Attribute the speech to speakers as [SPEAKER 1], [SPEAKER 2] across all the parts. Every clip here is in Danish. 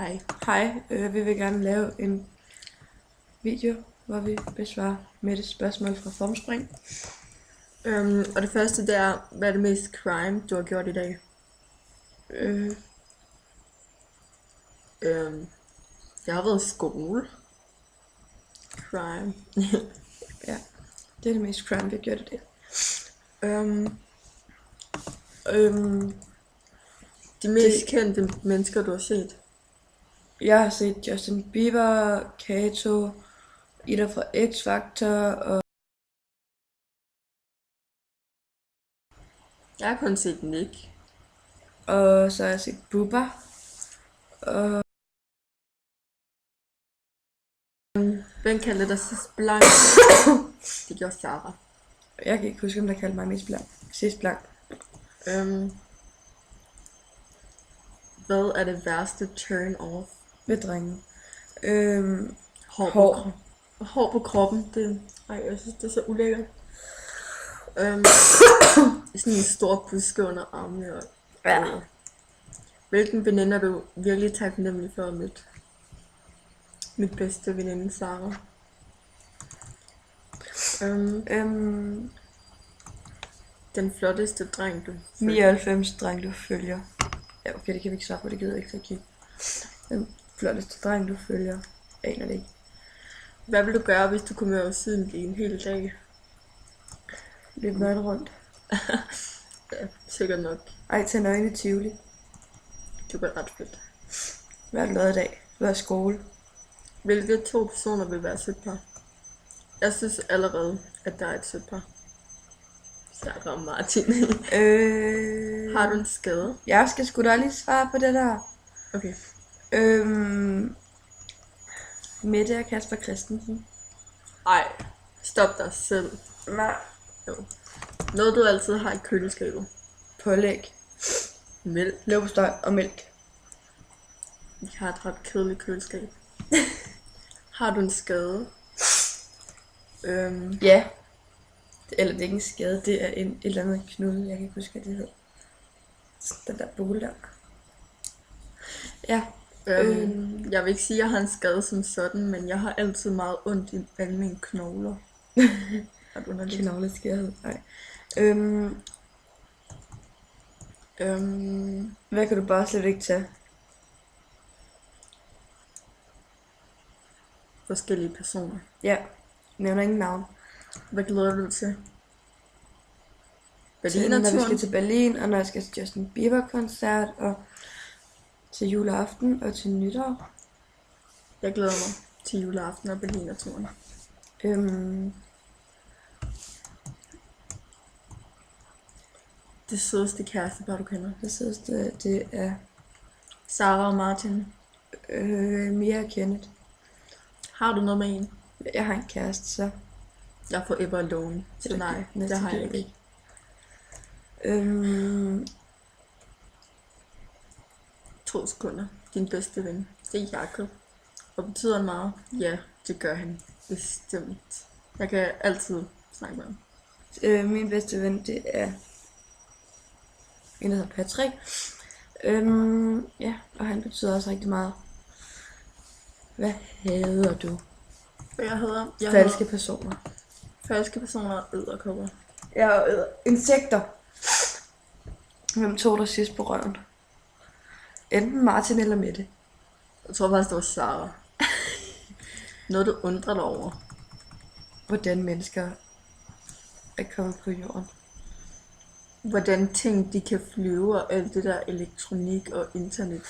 [SPEAKER 1] Hej, vi vil gerne lave en video, hvor vi besvarer Mettes spørgsmål fra Formspring.
[SPEAKER 2] Og det første, det er, hvad er det mest crime, du har gjort i dag? Jeg har været i skole. Crime.
[SPEAKER 1] Ja, det er det mest crime, vi har gjort i dag.
[SPEAKER 2] De mest kendte mennesker, du har set?
[SPEAKER 1] Jeg har set Justin Bieber, Kato, Ida fra X Factor og...
[SPEAKER 2] Jeg har kun set Nick.
[SPEAKER 1] Og så har jeg set Bubba. Og...
[SPEAKER 2] Hvem kaldte dig sidst blank? Det gjorde Sarah.
[SPEAKER 1] Jeg kan ikke huske, om der kaldte mig mest blank. Sidst blank.
[SPEAKER 2] Hvad er det værste turn off?
[SPEAKER 1] Ved drengen.
[SPEAKER 2] Hår. Hår på kroppen, jeg synes, det er så ulækkert. Sådan en stor buske under armene.
[SPEAKER 1] Ja.
[SPEAKER 2] Hvilken veninde er du virkelig taknemmelig for at møde? Mit bedste veninde, Sarah. Den flotteste dreng, du følger.
[SPEAKER 1] 99 dreng, du følger. Ja, okay, det kan vi ikke svare på, det gider jeg ikke rigtig. Den flotteste dreng, du følger. Aner det ikke.
[SPEAKER 2] Hvad vil du gøre, hvis du kommer over siden i en hel dag?
[SPEAKER 1] Løb nøgen rundt.
[SPEAKER 2] Ja, sikkert nok.
[SPEAKER 1] Ej, tag nøgen i Tivoli.
[SPEAKER 2] Det var ret fedt.
[SPEAKER 1] Hvad har du lavet i dag? Du var i skole.
[SPEAKER 2] Hvilke 2 personer vil være sødt par? Jeg synes allerede, at der er et sødt par. Sarah og Martin. Har du en skade?
[SPEAKER 1] Jeg skal sgu da lige svare på det der.
[SPEAKER 2] Okay.
[SPEAKER 1] Mette og Kasper Christensen.
[SPEAKER 2] Ej, stop dig selv.
[SPEAKER 1] Nej.
[SPEAKER 2] Jo. Noget du altid har i køleskabet.
[SPEAKER 1] Pålæg.
[SPEAKER 2] Mælk.
[SPEAKER 1] Leverpostej og mælk.
[SPEAKER 2] Vi har et ret kedeligt køleskab. Har du en skade?
[SPEAKER 1] Ja. Eller det er ikke en skade, det er et eller andet knude, jeg kan ikke huske, hvad det hedder. Den der bule der. Ja.
[SPEAKER 2] Jeg vil ikke sige, at jeg har en skade som sådan, men jeg har altid meget ondt i alle mine knogler. Har du noget
[SPEAKER 1] Knogleskade? Nej. Hvad kan du bare slet ikke tage?
[SPEAKER 2] Forskellige personer.
[SPEAKER 1] Ja. Nævner ingen navn.
[SPEAKER 2] Hvad glæder du til?
[SPEAKER 1] Når vi skal til Berlin, og når jeg skal til Justin Bieber-koncert, og til juleaften og til nytår.
[SPEAKER 2] Jeg glæder mig til juleaften og Berlinerturen. Det sødeste kærestepar, du kender.
[SPEAKER 1] Det sødeste, det er
[SPEAKER 2] Sarah og Martin.
[SPEAKER 1] Mia og Kenneth.
[SPEAKER 2] Har du noget med en?
[SPEAKER 1] Jeg har en kæreste, så...
[SPEAKER 2] Jeg er forever alone. Så nej, det har jeg ikke. 2 sekunder. Din bedste ven. Det er Jakob. Og betyder han meget? Ja, det gør han. Bestemt. Jeg kan altid snakke med ham.
[SPEAKER 1] Min bedste ven, det er en, der hedder Patrick. Ja, og han betyder også rigtig meget. Hvad hader du?
[SPEAKER 2] Jeg hedder...
[SPEAKER 1] Falske personer.
[SPEAKER 2] Falske personer og edderkopper.
[SPEAKER 1] Jeg æder insekter. Hvem tog dig sidst på røven? Enten Martin eller Mette.
[SPEAKER 2] Jeg tror faktisk, det var Sarah. Noget, du undrer dig over.
[SPEAKER 1] Hvordan mennesker er kommet på jorden.
[SPEAKER 2] Hvordan ting de kan flyve og alt det der elektronik og internet.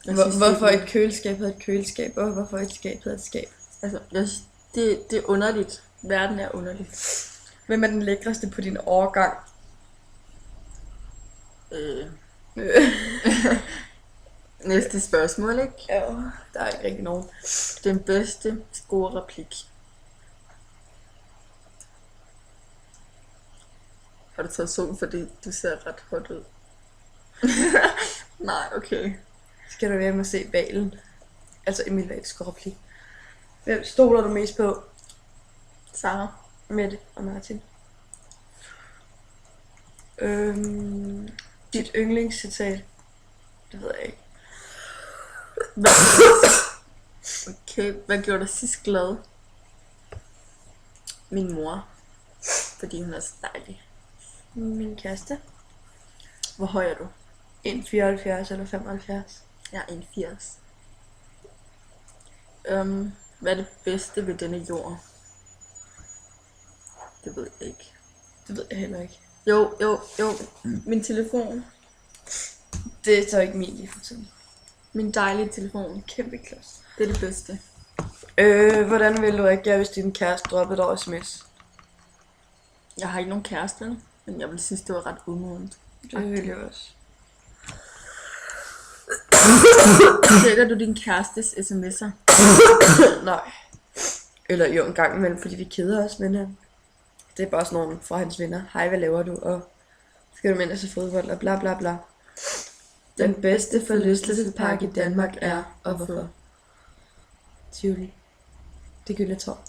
[SPEAKER 1] Hvorfor et køleskab hedder et køleskab, og hvorfor et skab hedder et skab?
[SPEAKER 2] Altså, det er underligt. Verden er underlig.
[SPEAKER 1] Hvem er den lækreste på din årgang?
[SPEAKER 2] Næste spørgsmål, ikke?
[SPEAKER 1] Ja, der er ikke rigtig nogen.
[SPEAKER 2] Den bedste gode replik. Har du taget sol, fordi du ser ret hot ud? Nej, okay.
[SPEAKER 1] Skal du være med at se Valen? Altså Emil Vals replik. Hvem stoler du mest på?
[SPEAKER 2] Sarah.
[SPEAKER 1] Mette og Martin. Dit yndlingscitat? Det ved jeg ikke.
[SPEAKER 2] Hvad, okay, hvad gjorde dig sidst glad? Min mor. Fordi hun er så dejlig.
[SPEAKER 1] Min kæreste.
[SPEAKER 2] Hvor høj er du?
[SPEAKER 1] 1,74 eller 75.
[SPEAKER 2] Jeg er 1,80. Hvad er det bedste ved denne jord? Det ved jeg ikke.
[SPEAKER 1] Det ved jeg heller ikke.
[SPEAKER 2] Jo. Min telefon.
[SPEAKER 1] Det er så ikke min lige for tiden.
[SPEAKER 2] Min dejlige telefon.
[SPEAKER 1] Kæmpe klods.
[SPEAKER 2] Det er det bedste.
[SPEAKER 1] Hvordan ville du reagere, hvis din kæreste droppede over sms?
[SPEAKER 2] Jeg har ikke nogen kæreste, men jeg vil synes, det var ret umodent.
[SPEAKER 1] Det ville jeg også.
[SPEAKER 2] Tjekker du din kærestes sms'er?
[SPEAKER 1] Nej. Eller jo, en gang imellem, fordi vi keder os, men det er bare sådan nogle fra hans venner. Hej, hvad laver du? Og skal du med ind til fodbold? Og bla bla bla. Den bedste forlystelsespark i Danmark er, og hvorfor? Tivoli. Det er Gylletår.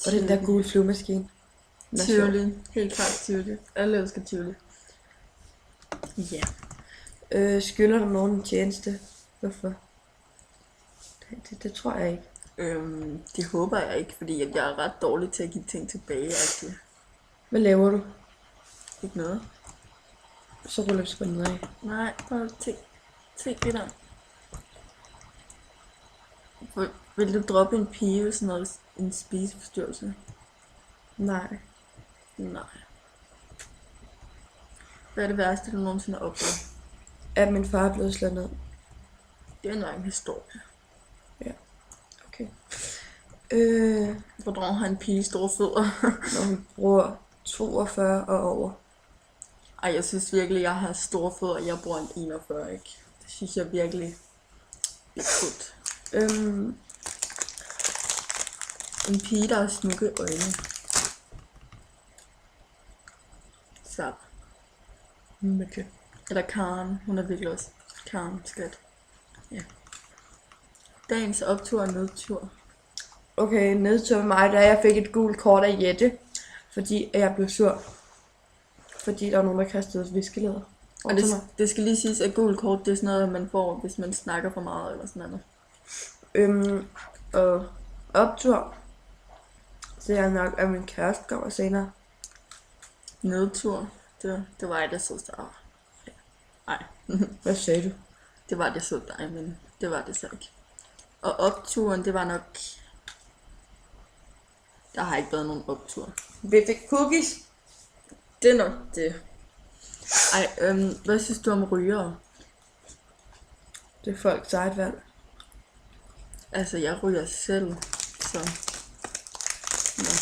[SPEAKER 1] Og den der gule flyvemaskine.
[SPEAKER 2] Tivoli. Helt klart Tivoli. Alle elsker Tivoli. Ja.
[SPEAKER 1] Skylder du nogen en tjeneste? Hvorfor? Det tror jeg ikke.
[SPEAKER 2] Det håber jeg ikke, fordi at jeg er ret dårlig til at give ting tilbage. Altså.
[SPEAKER 1] Hvad laver du?
[SPEAKER 2] Ikke noget.
[SPEAKER 1] Så ruller vi sgu ned af.
[SPEAKER 2] Nej, bare tænk lidt om. Vil du droppe en pige, hvis noget en spiseforstyrrelse?
[SPEAKER 1] Nej.
[SPEAKER 2] Nej. Hvad er det værste, du nogensinde har oplevet?
[SPEAKER 1] At min far er blevet slået ned.
[SPEAKER 2] Det er en lang historie.
[SPEAKER 1] Ja. Okay.
[SPEAKER 2] Hvornår har en pige store fødder?
[SPEAKER 1] Når hun bruger 42 og over.
[SPEAKER 2] Ej, jeg synes virkelig, jeg har store fødder, og jeg bruger en 41, ikke? Det synes jeg virkelig er fuldt. En pige, der har smukke øjne. Så.
[SPEAKER 1] Møkke.
[SPEAKER 2] Eller Karen. Hun er virkelig også Karen, skat. Ja. Dagens optur og nedtur.
[SPEAKER 1] Okay, nedtur med mig, da jeg fik et gult kort af Jette. Fordi jeg blev sur. Fordi der var nogen, der kastede et viskelæder.
[SPEAKER 2] Og det skal lige siges, at gult kort, det er sådan noget, man får, hvis man snakker for meget eller sådan noget.
[SPEAKER 1] Og optur. Så jeg nok, at min kæreste kommer senere.
[SPEAKER 2] Nedtur. Det var jeg, der så der. Nej.
[SPEAKER 1] Hvad sagde du?
[SPEAKER 2] Det var det så dig, men det var det så ikke. Og opturen, det var nok... Der har ikke været nogen optur.
[SPEAKER 1] Vi fik cookies.
[SPEAKER 2] Det er nok det. Ej, hvad synes du om rygere?
[SPEAKER 1] Det er folks eget valg.
[SPEAKER 2] Altså, jeg ryger selv, så... Ja.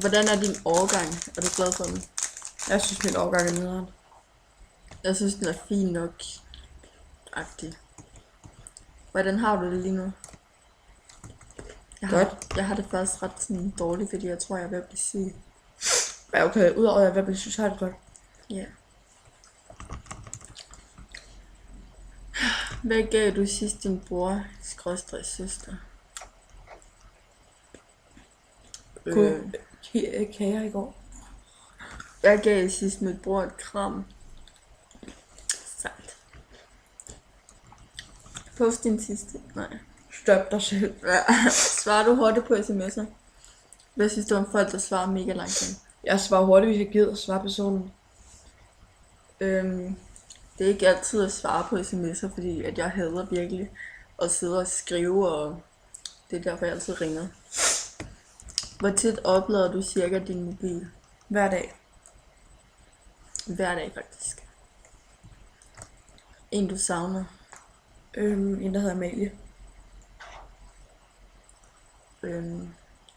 [SPEAKER 2] Hvordan er din årgang? Er du glad for den?
[SPEAKER 1] Jeg synes, min årgang er nederen.
[SPEAKER 2] Jeg synes, den er fin nok. Agtig. Hvordan har du det lige nu? Jeg har det faktisk ret sådan dårligt, fordi jeg tror, jeg er ved at blive syg.
[SPEAKER 1] Ja, okay. Udover at jeg er ved at blive syg, så har jeg det godt.
[SPEAKER 2] Ja. Hvad gav du sidst din bror, /søster?
[SPEAKER 1] Kager i går.
[SPEAKER 2] Jeg gav sidst mit bror et kram. Sandt. Post din sidste. Nej.
[SPEAKER 1] Stop dig selv.
[SPEAKER 2] Ja. Svarer du hurtigt på sms'er? Hvad synes du om folk, der svarer mega langsomt?
[SPEAKER 1] Jeg svarer hurtigt, hvis jeg gider at svare personen.
[SPEAKER 2] Det er ikke altid at svare på sms'er, fordi at jeg hader virkelig at sidde og skrive, og det er derfor, jeg altid ringer. Hvor tit oplader du cirka din mobil?
[SPEAKER 1] Hver dag.
[SPEAKER 2] Hver dag, faktisk. En, du savner?
[SPEAKER 1] En, der hedder Amalie.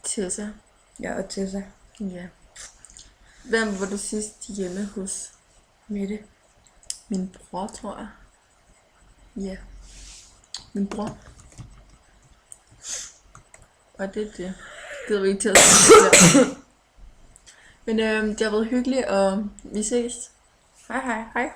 [SPEAKER 2] Tessa?
[SPEAKER 1] Ja, og Tessa.
[SPEAKER 2] Ja. Hvem var du sidst hjemme hos?
[SPEAKER 1] Mette.
[SPEAKER 2] Min bror, tror jeg. Ja. Min bror. Og det er det. Gider vi ikke til at sige det. Men det har været hyggeligt, og vi ses.
[SPEAKER 1] Hej hej.
[SPEAKER 2] Hej.